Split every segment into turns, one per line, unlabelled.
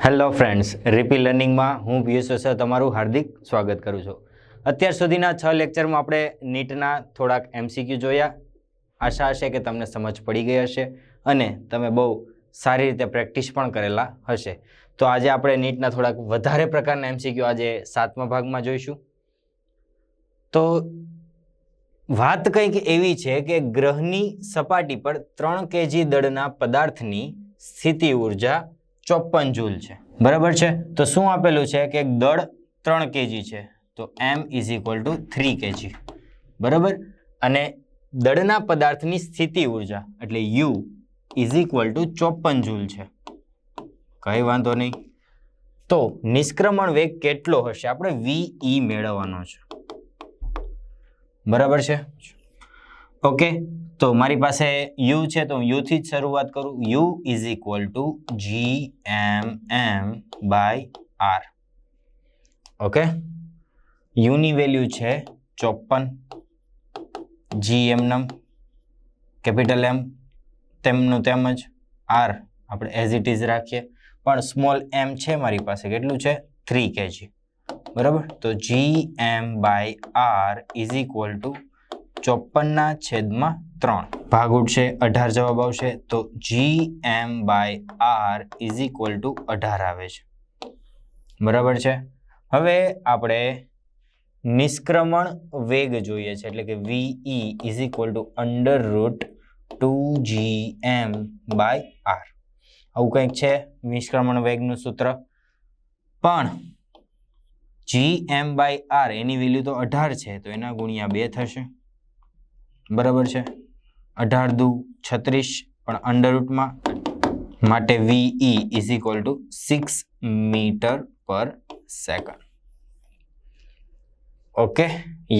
Hello friends, રીપી લર્નિંગમાં હું પિયુષ વસાવા તમારું હાર્દિક સ્વાગત કરું છું. અત્યાર સુધીના 6 લેક્ચરમાં આપણે નીટના થોડાક એમસીક્યુ જોયા. આશા હશે કે તમને સમજ પડી ગઈ હશે અને તમે બહુ સારી રીતે પ્રેક્ટિસ પણ કરેલા હશે. તો આજે આપણે નીટના થોડાક વધારે પ્રકારના એમસીક્યુ આજે 7મા ભાગમાં જોઈશું. તો વાત કંઈક એવી છે કે ગ્રહની સપાટી પર 3 kg દળના પદાર્થની સ્થિતિ ઉર્જા 54 જૂલ છે. બરાબર છે. તો શું આપેલું છે કે દળ 3 kg છે, તો m = 3 kg. બરાબર. અને દળના પદાર્થની સ્થિતિ ઉર્જા એટલે u = 54 જૂલ છે. કઈ વાંધો નહીં. તો નિષ્ક્રમણ વેગ કેટલો હશે? આપણે ve મેળવવાનો છે. બરાબર છે. ઓકે, તો મારી પાસે u છે તો હું u થી જ શરૂઆત કરું. u = gmm/r. ઓકે, u ની વેલ્યુ છે 54, g એમનેમ કેપિટલ M તેમનું તેમજ, r આપણે એઝ ઇટ ઇઝ રાખીએ, પણ સ્મોલ m છે મારી પાસે, કેટલું છે 3 kg. બરાબર. તો gm/r = 54/3. ભાગ ઉડશે 18 જવાબ આવશે. તો gm/r = 18 આવે છે. બરાબર છે. હવે આપણે નિષ્ક્રમણ વેગ જોઈએ છે એટલે કે ve = √2gm/r. આવું કંઈક છે નિષ્ક્રમણ વેગનું સૂત્ર. પણ gm/r એની વેલ્યુ તો 18 છે, તો એના ગુણ્યા 2 થશે. બરાબર છે. 18 દુ 36, પણ અંડરરૂટમાં, માટે ve = 6 metre second. Okay,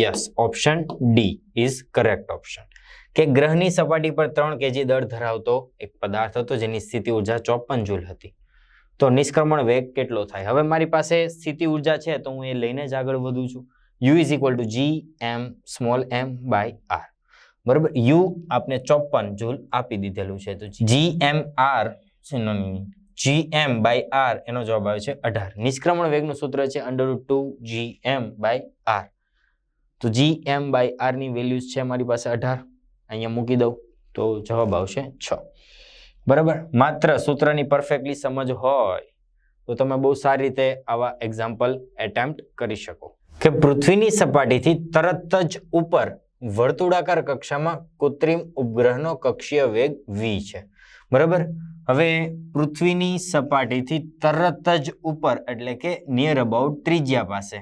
yes, option D is correct option. કે ગ્રહની સપાટી પર 3 kg દળ ધરાવતો એક પદાર્થ હતો જેની સ્થિતિ ઉર્જા 54 જૂલ હતી. તો નિષ્ક્રમણ વેગ કેટલો થાય? હવે મારી પાસે સ્થિતિ ઉર્જા છે તો હું એ લઈને જ આગળ વધું છું. u = gm/r. બરાબર. u આપને 54 જૂલ આપી દીધેલું છે, તો gm/r એનો જવાબ આવે છે 18. નિષ્ક્રમણ વેગનું સૂત્ર છે √2gm/r. તો gm/r ની વેલ્યુઝ છે મારી પાસે 18, અહીંયા મૂકી દઉં તો જવાબ આવશે 6. બરાબર. માત્ર સૂત્રની પરફેક્ટલી સમજ હોય તો તમે બહુ સારી રીતે આવા એક્ઝામ્પલ એટેમ્પ્ટ કરી શકો. કે પૃથ્વીની સપાટીથી તરત જ ઉપર વર્તુળાકાર કક્ષામાં કૃત્રિમ ઉપગ્રહનો કક્ષીય વેગ v છે. બરાબર. હવે પૃથ્વીની સપાટીથી તરત જ ઉપર એટલે કે નિયર અબાઉટ ત્રિજ્યા પાસે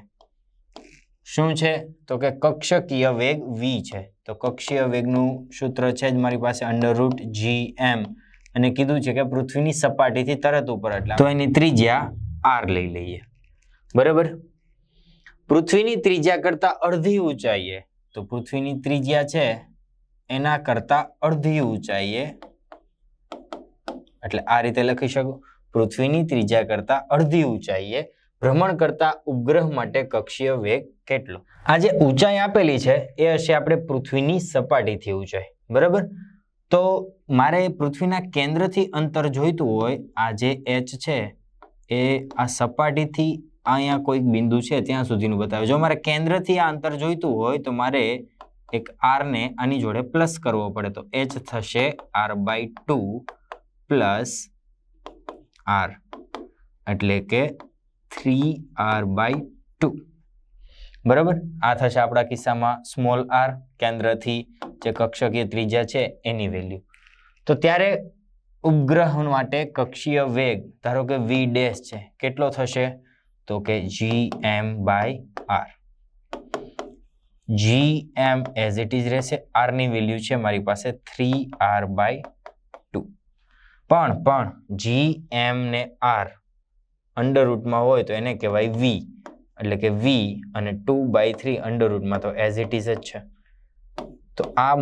શું છે? તો કે કક્ષકીય વેગ v છે. તો કક્ષીય વેગનું સૂત્ર છે જ મારી પાસે √gm, અને કીધું છે કે પૃથ્વીની સપાટીથી તરત ઉપર એટલે તો એની ત્રિજ્યા r લઈ લઈએ. બરાબર. પૃથ્વીની ત્રિજ્યા કરતા અડધી ઊંચાઈએ, તો પૃથ્વીની ત્રિજ્યા છે એના કરતા અડધી ઊંચાઈએ, એટલે આ રીતે લખી શકો. પૃથ્વીની ત્રિજ્યા કરતા અડધી ઊંચાઈએ ભ્રમણ કરતા ઉપગ્રહ માટે કક્ષીય વેગ કેટલો? આ જે ઊંચાઈ આપેલી છે એ હશે આપણે પૃથ્વીની સપાટીથી ઊંચાઈ. બરાબર. તો મારે પૃથ્વીના કેન્દ્રથી અંતર જોઈતું હોય, આ જે h છે એ આ સપાટીથી અહીંયા કોઈક બિંદુ છે ત્યાં સુધીનું બતાવે. જો મારે કેન્દ્રથી આ અંતર જોઈતું હોય તો મારે એક r ને આની જોડે પ્લસ કરવો પડે, તો h થશે r/2 પ્લસ r, એટલે કે 3r/2. બરાબર. આ થશે આપણા કિસ્સામાં સ્મોલ r, કેન્દ્રથી જે કક્ષકીય ત્રિજ્યા છે એની વેલ્યુ. તો ત્યારે ઉપગ્રહ માટે કક્ષીય વેગ ધારો કે v' છે, કેટલો થશે? તો કે gm/r. gm as it is રહેશે. r ની વેલ્યુ છે મારી પાસે 3r/2. પણ gm ને r અંડરરૂટમાં હોય તો એને કહેવાય v, એટલે કે v અને 2/3 અંડરરૂટમાં તો એઝ ઇટ ઇઝ જ છે. તો આ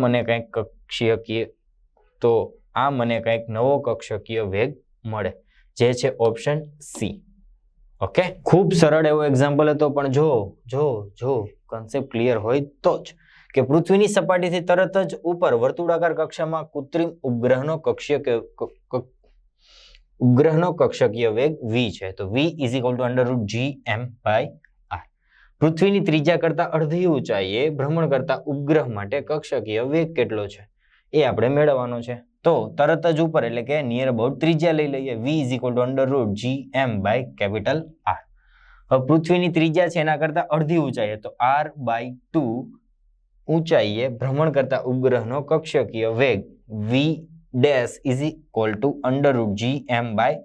મને કંઈક નવો કક્ષકીય વેગ મળે, જે છે ઓપ્શન સી. ઓકે, ખૂબ સરળ એવો એક્ઝામ્પલ હતો, પણ જો કન્સેપ્ટ ક્લિયર હોય તો જ, કે પૃથ્વીની સપાટીથી તરત જ ઉપર વર્તુળાકાર કક્ષામાં કૃત્રિમ ઉપગ્રહનો કક્ષીય ઉપગ્રહનો કક્ષકીય વેગ v છે તો v is equal to √gm/r. પૃથ્વીની ત્રિજ્યા કરતા અડધી ઊંચાઈએ ભ્રમણ કરતા ઉપગ્રહ માટે કક્ષકીય વેગ કેટલો છે એ આપણે મેળવવાનો છે. તો તરત જ ઉપર એટલે કે નિયર અબાઉટ ત્રિજ્યા લઈ લઈએ. v is equal to √gm/R. હવે પૃથ્વીની ત્રિજ્યા છે એના કરતા અડધી ઊંચાઈએ તો r/2 ઊંચાઈએ ભ્રમણ કરતા ઉપગ્રહનો કક્ષકીય વેગ v dash is equal to √gm/r.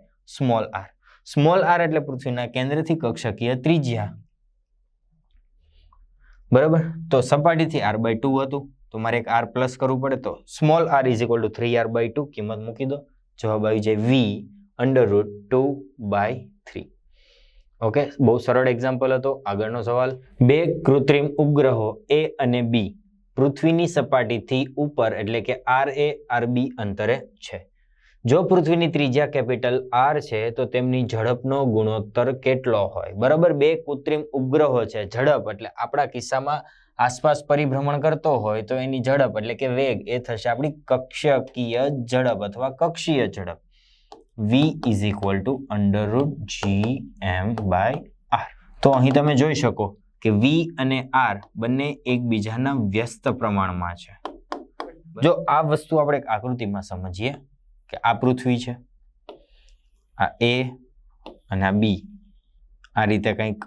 Small r એટલે પૃથ્વીના કેન્દ્રથી કક્ષકીય ત્રિજ્યા. બરાબર, તો સપાટીથી r/2 હતું તો મારે એક r પ્લસ કરવું પડે તો small r is equal to 3r/2 કિંમત મૂકી દો. જવાબ આવી જાય v √2/3. ઓકે, બહુ સરળ એક્ઝામ્પલ હતો. આગળનો સવાલ, બે કૃત્રિમ ઉપગ્રહો A અને B પૃથ્વીની સપાટીથી ઉપર એટલે કે RA RB અંતરે છે. જો પૃથ્વીની ત્રિજ્યા કેપિટલ R છે તો તેમની ઝડપનો ગુણોત્તર કેટલો હોય? બરાબર, બે કૃત્રિમ ઉપગ્રહો છે. ઝડપ એટલે આપણા કિસ્સામાં આસપાસ પરિભ્રમણ કરતો હોય તો એની ઝડપ એટલે કે વેગ એ થશે આપણી કક્ષકીય ઝડપ અથવા કક્ષીય ઝડપ. v is equal to √gm/r. તો અહીં તમે જોઈ શકો કે v અને r બંને એકબીજાના વ્યસ્ત પ્રમાણમાં છે. જો આ વસ્તુ આપણે એક આકૃતિમાં સમજીએ કે આ પૃથ્વી છે, આ A અને આ B આ રીતે કંઈક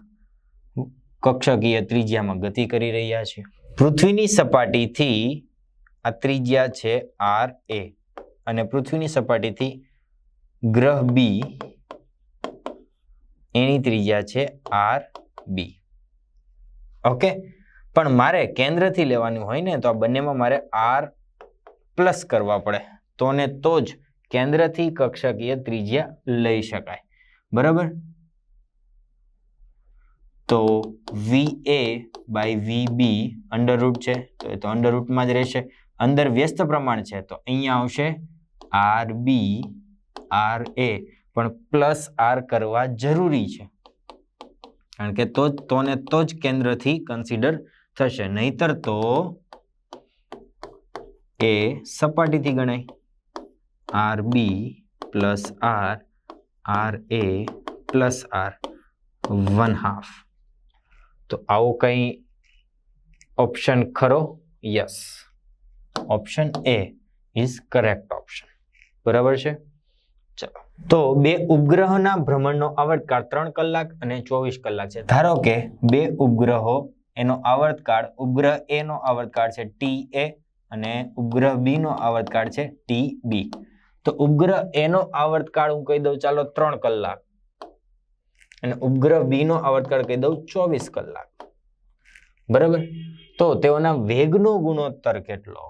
કક્ષકીય ત્રિજ્યામાં ગતિ કરી રહ્યા છે. પૃથ્વીની સપાટીથી આ ત્રિજ્યા છે RA અને પૃથ્વીની સપાટીથી ગ્રહ B એની ત્રિજ્યા છે RB. ઓકે, પણ મારે કેન્દ્રથી લેવાનું હોય ને તો આ બંનેમાં મારે R પ્લસ કરવા પડે તો ને તો જ કેન્દ્રથી કક્ષકીય ત્રિજ્યા લઈ શકાય. બરાબર, તો VA/VB અંડરરૂટ છે તો એ તો અંડરરૂટમાં જ રહેશે. અંદર વ્યસ્ત પ્રમાણ છે તો અહીંયા આવશે RB RA પણ પ્લસ R કરવા જરૂરી છે કારણ કે તો જ કેન્દ્રથી કન્સિડર થશે, નહીતર તો એ સપાટીથી ગણાય. RB plus R RA plus R 1/2. તો આવો કઈ ઓપ્શન ખરો? Yes, option A is correct option. બરાબર છે. ચલો, તો બે ઉપગ્રહોના ભ્રમણનો આવર્તકાળ 3 કલાક અને 24 કલાક છે. ધારો કે બે ઉપગ્રહો એનો આવર્તકાળ, ઉપગ્રહ A નો આવર્તકાળ છે TA અને ઉપગ્રહ B નો આવર્તકાળ છે TB. તો ઉપગ્રહ A નો આવર્તકાળ હું કહી દઉં ચાલો 3 કલાક અને ઉપગ્રહ B નો આવર્તકાળ કહી દઉં 24 કલાક. બરાબર, તો તેઓના વેગનો ગુણોત્તર કેટલો?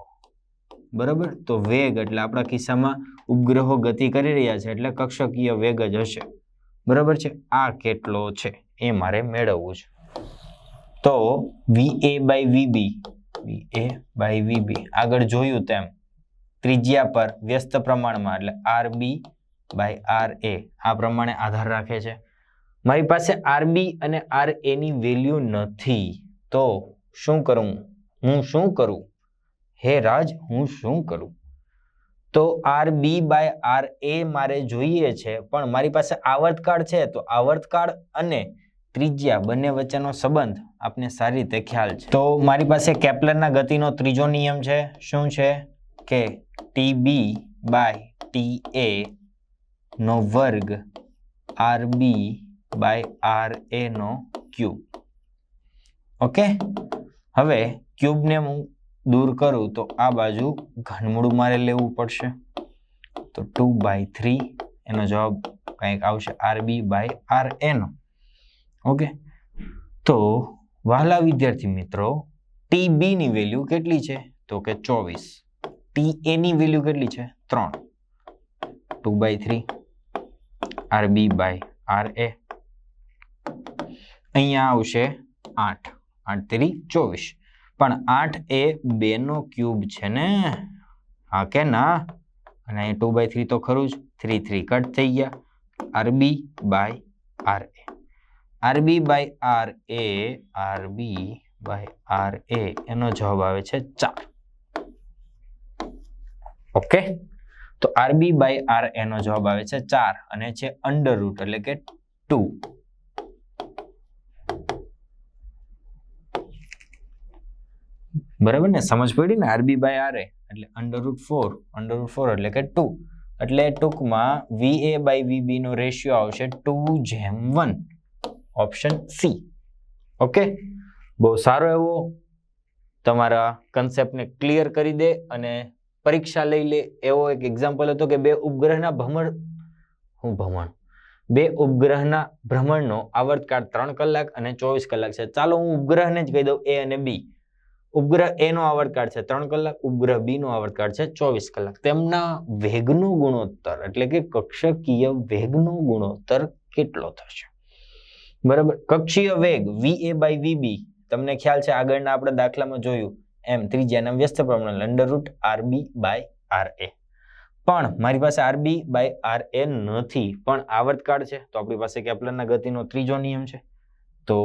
બરાબર, તો વેગ એટલે આપણા કિસ્સામાં ઉપગ્રહો ગતિ કરી રહ્યા છે એટલે કક્ષકીય વેગ જ હશે. બરાબર છે, આ કેટલો છે એ મારે મેળવવું છે. તો VA/VB આગળ જોયું તેમ ત્રિજ્યા પર વ્યસ્ત પ્રમાણમાં એટલે RB/RA આ પ્રમાણે આધાર રાખે છે. મારી પાસે RB અને RA ની વેલ્યુ નથી તો શું કરું? હું શું કરું? હે રાજ, હું શું કરું? તો RB/RA મારે જોઈએ છે પણ મારી પાસે આવર્તકાળ છે તો આવર્તકાળ અને ત્રિજ્યા બંને વચ્ચેનો સંબંધ આપને સારી રીતે ખ્યાલ છે. તો મારી પાસે કેપ્લરના ગતિનો ત્રીજો નિયમ છે. શું છે? કે TB/TA નો વર્ગ RB/RA નો ક્યુબ. ઓકે, હવે ક્યુબને હું દૂર કરું તો આ બાજુ ઘનમૂળ મારે લેવું પડશે તો 2/3 એનો જવાબ કંઈક આવશે RB/RA નો. ઓકે, તો વહાલા વિદ્યાર્થી મિત્રો TB ની વેલ્યુ કેટલી છે તો કે 24. TA ની વેલ્યુ કેટલી છે? 3. 2/3 RB/RA. અહીંયા આવશે 8. 8 તેરી 24 પણ 8 એ 2 નો ક્યુબ છે ને, હા કે ના? અને અહીં 2/3 તો ખરું જ, 3 3 કટ થઈ ગયા. RB/RA એનો જવાબ આવે છે 4. ઓકે, તો આરબી બાય આર એ નો જવાબ આવે છે 4 અને છે અંડર રૂટ એટલે કે 2. બરાબર ને, સમજ પડી ને? આરબી બાય આર એ એટલે અંડર રૂટ 4 એટલે કે 2. એટલે ટૂંકમાં વીએ બાય વીબી નો રેશિયો આવશે 2:1, ઓપ્શન સી. ઓકે, બહુ સારો એવો તમારા કન્સેપ્ટને ક્લિયર કરી દે અને પરીક્ષા લઈ લે એવો એક એક્ઝામ્પલ હતો કે બે ઉપગ્રહના ભ્રમણનો આવર્તકાળ 3 કલાક અને 24 કલાક છે. ચાલો હું ઉપગ્રહને જ કહી દઉં, એ અને બી. ઉપગ્રહ એ નો આવર્તકાળ છે 3 કલાક, ઉપગ્રહ બી નો આવર્તકાળ છે 24 કલાક. તેમના વેગનો ગુણોત્તર એટલે કે કક્ષકીય વેગનો ગુણોત્તર કેટલો થશે? બરાબર, કક્ષીય વેગ વીએ બાય વીબી તમને ખ્યાલ છે આગળના આપણે દાખલામાં જોયું એમ ત્રિજ્યાના વ્યસ્ત પ્રમાણ under root RB by R A. પણ મારી પાસે આરબી બાય આર એ નથી, પણ આવર્તકાળ છે તો આપણી પાસે કેપ્લરના ગતિનો ત્રીજો નિયમ છે. તો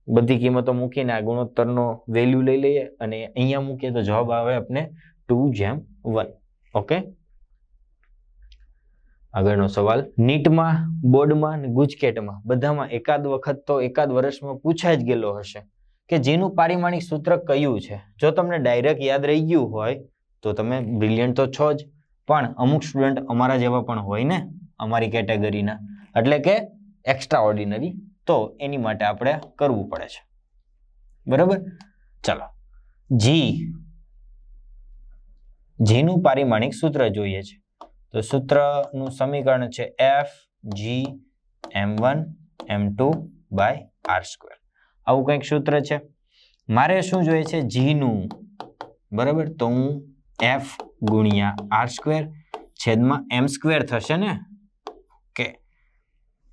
બધી કિંમતો મૂકીને આ ગુણોત્તરનો વેલ્યુ લઈ લઈએ અને અહીંયા મૂકીએ તો જવાબ આવે આપણે 2:1. ઓકે, આગળનો સવાલ નીટમાં, બોર્ડમાં અને ગુજકેટમાં બધામાં એકાદ વખત તો એકાદ વર્ષમાં પૂછાઈ જ ગયેલો હશે કે જેનું પારિમાણિક સૂત્ર કયું છે. જો તમને ડાયરેક્ટ યાદ રહી ગયું હોય તો તમે બ્રિલિયન્ટ તો છો જ, પણ અમુક સ્ટુડન્ટ અમારા જેવા પણ હોય ને, અમારી કેટેગરીના, એટલે કે એક્સ્ટ્રા ઓર્ડિનરી, તો એની માટે આપણે કરવું પડે છે. બરાબર, ચાલો જીનું પારિમાણિક સૂત્ર જોઈએ છે. તો સૂત્રનું સમીકરણ છે FGm1m2/r². આવું કંઈક સૂત્ર છે. મારે શું જોઈએ છે? જીનું. બરાબર, તો હું F ગુણ્યા r² છેદમાં m² થશે ને. કે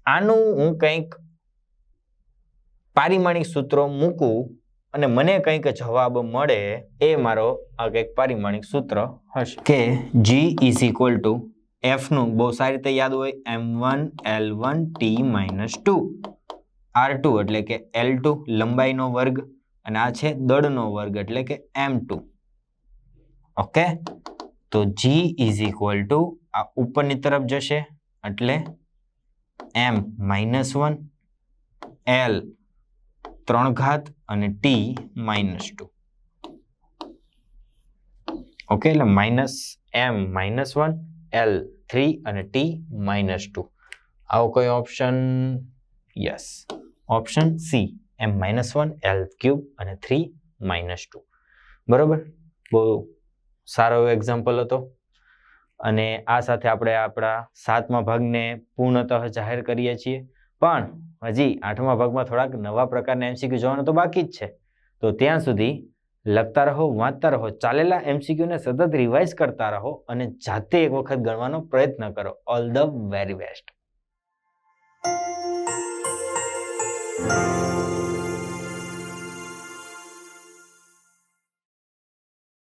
આનું હું કંઈક પારિમાણિક સૂત્રો મૂકું અને મને કંઈક જવાબ મળે, એ મારો આ કંઈક પારિમાણિક સૂત્ર હશે કે G = F નું બહુ સારી રીતે યાદ હોય m1L1T-2, R2 એટલે કે L2 લંબાઈનો વર્ગ અને આ છે દળનો વર્ગ એટલે કે m2. ઓકે, તો G = આ ઉપરની તરફ જશે એટલે m-1 L 3 અને T-2. ઓકે, એટલે -m-1 L 3 અને T-2. આવો કોઈ option? Yes, option C, m-1 L³ અને 3-2. બરોબર, બહુ સારો એવો એક્ઝામ્પલ હતો. અને આ સાથે આપણે આપણા 7મા ભાગને પૂર્ણતઃ જાહેર કરીએ છીએ. પણ હજી 8મા ભાગમાં થોડાક નવા પ્રકારના MCQ જોવાનું તો બાકી જ છે. તો ત્યાં સુધી લખતા રહો, વાંચતા રહો, ચાલેલા MCQને સતત રિવાઇઝ કરતા રહો અને જાતે એક વખત ગણવાનો પ્રયત્ન કરો. All the very best.